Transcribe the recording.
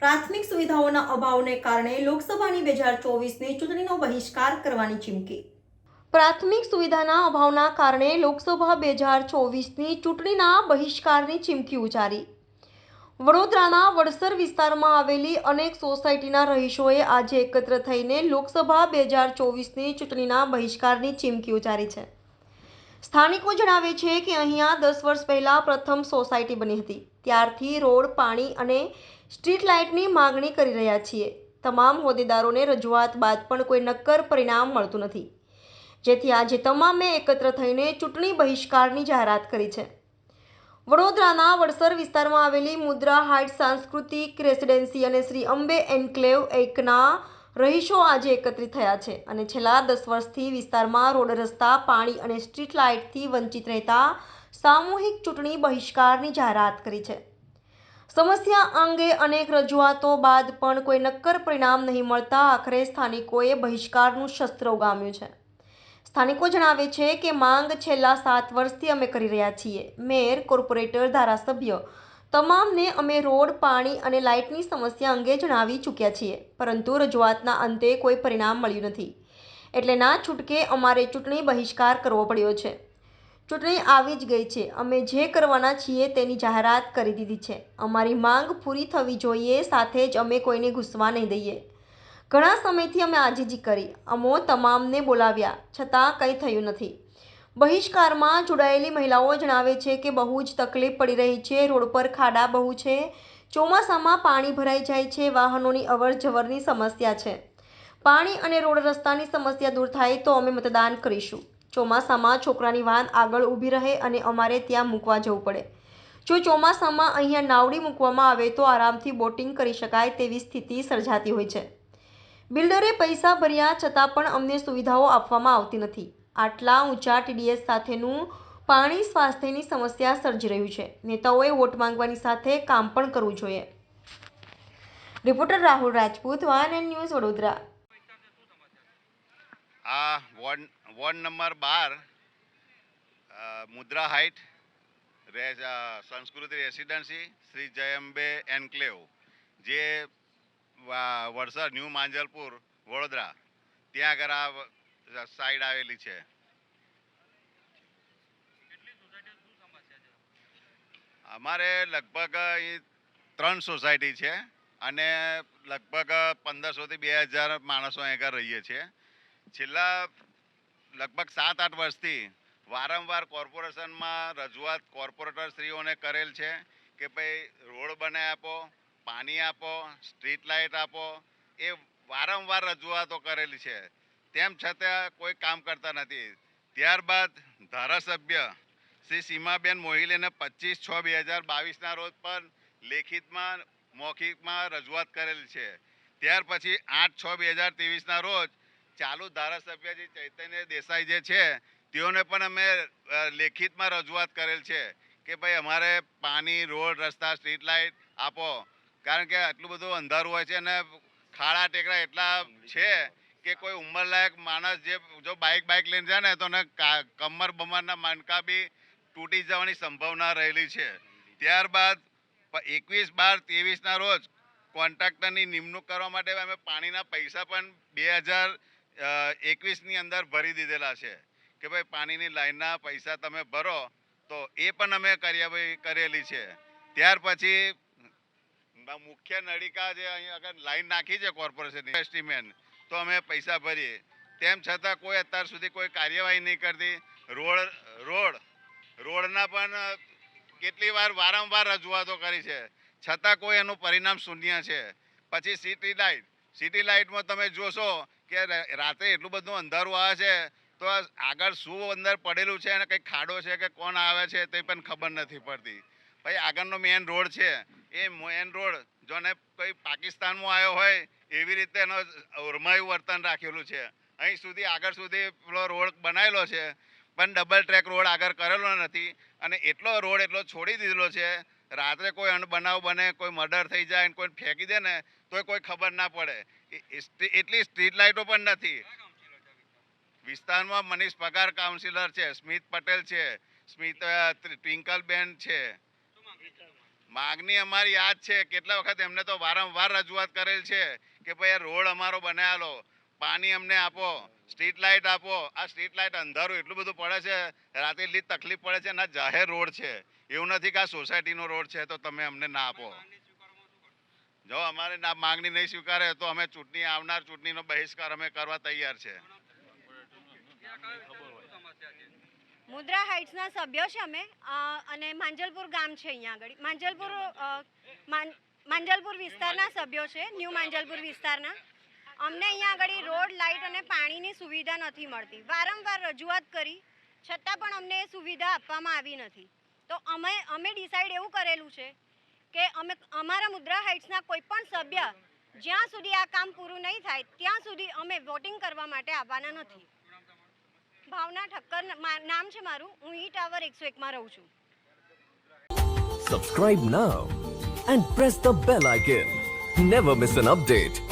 પ્રાથમિક સુવિધાઓના અભાવને કારણે લોકસભાની 2024ની ચૂંટણીનો બહિષ્કાર કરવાની ચીમકી. પ્રાથમિક સુવિધાના અભાવના કારણે લોકસભા 2024ની ચૂંટણીના બહિષ્કારની ચીમકી ઉચ્ચારી. વડોદરાના વડસર વિસ્તારમાં આવેલી અનેક સોસાયટીના રહીશોએ આજે એકત્ર થઈને લોકસભા 2024ની ચૂંટણીના બહિષ્કારની ચીમકી ઉચ્ચારી છે. સ્થાનિકો જણાવે છે કે અહીંયા 10 વર્ષ પહેલા પ્રથમ સોસાયટી બની હતી. ત્યારથી રોડ, પાણી અને સ્ટ્રીટ લાઇટની માંગણી કરી રહ્યા છીએ. તમામ હોદ્દેદારોને રજૂઆત બાદ પણ કોઈ નક્કર પરિણામ મળતું નથી, જેથી આજે તમામે એકત્ર થઈને ચૂંટણી બહિષ્કારની જાહેરાત કરી છે. વડોદરાના વડસર વિસ્તારમાં આવેલી મુદ્રા હાઇટ્સ સાંસ્કૃતિક રેસિડેન્સી અને શ્રી અંબે એન્કલેવ એકના રહીશો આજે એકત્રિત થયા છે અને છેલ્લા 10 વર્ષથી વિસ્તારમાં રોડ, રસ્તા, પાણી અને સ્ટ્રીટ લાઇટથી વંચિત રહેતા સામૂહિક ચૂંટણી બહિષ્કારની જાહેરાત કરી છે. સમસ્યા અંગે અનેક રજૂઆતો બાદ પણ કોઈ નક્કર પરિણામ નહીં મળતા આખરે સ્થાનિકોએ બહિષ્કારનું શસ્ત્ર ઉગામ્યું છે. સ્થાનિકો જણાવે છે કે માંગ છેલ્લા 7 વર્ષથી અમે કરી રહ્યા છીએ. મેયર, કોર્પોરેટર, ધારાસભ્ય તમામને અમે રોડ, પાણી અને લાઇટની સમસ્યા અંગે જણાવી ચૂક્યા છીએ, પરંતુ રજૂઆતના અંતે કોઈ પરિણામ મળ્યું નથી. એટલે ના છૂટકે અમારે ચૂંટણી બહિષ્કાર કરવો પડ્યો છે. ચૂંટણી આવી જ ગઈ છે. અમે જે કરવાના છીએ તેની જાહેરાત કરી દીધી છે. અમારી માંગ પૂરી થવી જોઈએ. સાથે જ અમે કોઈને ઘૂસવા નહીં દઈએ. ઘણા સમયથી અમે આજીજી કરી, અમો તમામને બોલાવ્યા, છતાં કંઈ થયું નથી. બહિષ્કારમાં જોડાયેલી મહિલાઓ જણાવે છે કે બહુ જ તકલીફ પડી રહી છે. રોડ પર ખાડા બહુ છે. ચોમાસામાં પાણી ભરાઈ જાય છે. વાહનોની અવરજવરની સમસ્યા છે. પાણી અને રોડ રસ્તાની સમસ્યા દૂર થાય તો અમે મતદાન કરીશું. ચોમાસામાં છોકરાની વાન આગળ ઊભી રહે અને અમારે ત્યાં મૂકવા જવું પડે. જો ચોમાસામાં અહીંયા નાવડી મૂકવામાં આવે તો આરામથી બોટિંગ કરી શકાય તેવી સ્થિતિ સર્જાતી હોય છે. બિલ્ડરે પૈસા ભર્યા છતાં પણ અમને સુવિધાઓ આપવામાં આવતી નથી. આટલા ઊંચા TDS સાથેનું પાણી સ્વાસ્થ્યની સમસ્યા સર્જી રહ્યું છે. નેતાઓએ વોટ માંગવાની સાથે કામ પણ કરવું જોઈએ. Reporter Rahul Rajput, YNN news, Vadodara. આ વોર્ડ નંબર 12 મુદ્રા હાઇટ સંસ્કૃતિ રેસિડેન્સી શ્રી જય અંબે એન્કલેવ, જે વડસર ન્યૂ માંજલપુર વડોદરા, ત્યાં આગળ આ સાઈડ આવેલી છે. અમારે લગભગ 3 સોસાયટી છે અને લગભગ 1500 થી 2000 માણસો અહીંયા રહીએ છીએ. છેલ્લા લગભગ 7-8 વર્ષથી વારંવાર કોર્પોરેશનમાં રજૂઆત કોર્પોરેટરશ્રીઓને કરેલ છે કે ભાઈ રોડ બનાવી આપો, પાણી આપો, સ્ટ્રીટ લાઇટ આપો. એ વારંવાર રજૂઆતો કરેલી છે, તેમ છતાં કોઈ કામ કરતા નથી. ત્યારબાદ ધારાસભ્ય શ્રી સીમાબેન મોહિલેને 25/6/2022ના રોજ પણ લેખિતમાં મૌખિકમાં રજૂઆત કરેલી છે. ત્યાર પછી 8/6/2023ના રોજ ચાલુ ધારાસભ્ય જે ચૈતન્ય દેસાઈ જે છે તેઓને પણ અમે લેખિતમાં રજૂઆત કરેલ છે કે ભાઈ અમારે પાણી, રોડ, રસ્તા, સ્ટ્રીટ લાઇટ આપો. કારણ કે આટલું બધું અંધારું હોય છે અને ખાડા ટેકરા એટલા છે કે કોઈ ઉંમરલાયક માણસ જે જો બાઇક લઈને જાય ને તો કમર બમરના માનકા બી તૂટી જવાની સંભાવના રહેલી છે. ત્યારબાદ 21/12/23ના રોજ કોન્ટ્રાક્ટરની નિમણૂક કરવા માટે અમે પાણીના પૈસા પણ 2021ની અંદર ભરી દીધેલા છે કે ભાઈ પાણીની લાઈનના પૈસા તમે ભરો, તો એ પણ અમે કરેલી છે. ત્યાર પછી મુખ્ય નળિકા જે અહીં આગળ લાઈન નાખી છે કોર્પોરેશનની એસ્ટિમેટ, તો અમે પૈસા ભરીએ. તેમ છતાં કોઈ અત્યાર સુધી કોઈ કાર્યવાહી નહીં કરતી. રોડના પણ કેટલી વાર વારંવાર રજૂઆતો કરી છે, છતાં કોઈ એનું પરિણામ શૂન્ય છે. પછી સિટી લાઇટમાં તમે જોશો કે રાત્રે એટલું બધું અંધારું આવે છે તો આગળ શું અંદર પડેલું છે અને કંઈક ખાડો છે કે કોણ આવે છે તે પણ ખબર નથી પડતી. ભાઈ આગળનો મેન રોડ છે, એ મેન રોડ જોને કોઈ પાકિસ્તાનમાં આવ્યો હોય એવી રીતે એનો ઓરમાયું વર્તન રાખેલું છે. અહીં સુધી આગળ સુધી પેલો રોડ બનાવેલો છે પણ ડબલ ટ્રેક રોડ આગળ કરેલો નથી અને એટલો રોડ છોડી દીધેલો છે. રાત્રે કોઈ અણબનાવ બને, કોઈ મર્ડર થઈ જાય, કોઈ ફેંકી દે ને તો કોઈ ખબર ના પડે. એટલી સ્ટ્રીટ લાઇટો પણ નથી. વિસ્તારમાં મનીષ પગાર કાઉન્સિલર છે, સ્મિત પટેલ છે, ટ્વિંકલબેન છે. માગણી અમારી આ જ છે. કેટલા વખત એમને તો વારંવાર રજૂઆત કરેલ છે કે ભાઈ આ રોડ અમારો બનાવેલો, પાણી અમને આપો, સ્ટ્રીટ લાઇટ આપો. આ સ્ટ્રીટ લાઇટ અંધારું એટલું બધું પડે છે, રાતે એટલી તકલીફ પડે છે. ના જાહેર રોડ છે, એવું નથી કે આ સોસાયટીનો રોડ છે તો તમે અમને ના આપો. જો અમારે ના માંગણી નહીં સ્વીકારે તો અમે આવનાર ચૂંટણીનો બહિષ્કાર અમે કરવા તૈયાર છે. મુદ્રા હાઇટ્સના સભ્યો છે અમે, અને માંજલપુર ગામ છે અહીંયા આગળ. માંજલપુર વિસ્તારના સભ્યો છે, ન્યૂ માંજલપુર વિસ્તારના. અમને અહીંયા આગળ રોડ, લાઇટ અને પાણીની સુવિધા નથી મળતી. વારંવાર રજૂઆત કરી છતાં પણ અમને એ સુવિધા આપવામાં આવી નથી. તો અમે ડિસાઈડ એવું કરેલું છે કે અમારા મુદ્રા હાઇટ્સના કોઈ પણ સભ્ય જ્યાં સુધી આ કામ પૂરું નહીં થાય ત્યાં સુધી અમે વોટિંગ કરવા માટે આવવાના નથી. ભાવના ઠક્કર નામ છે મારું. હું ઈ ટાવર 101માં રહું છું. Subscribe now and press the bell icon. Never miss an update.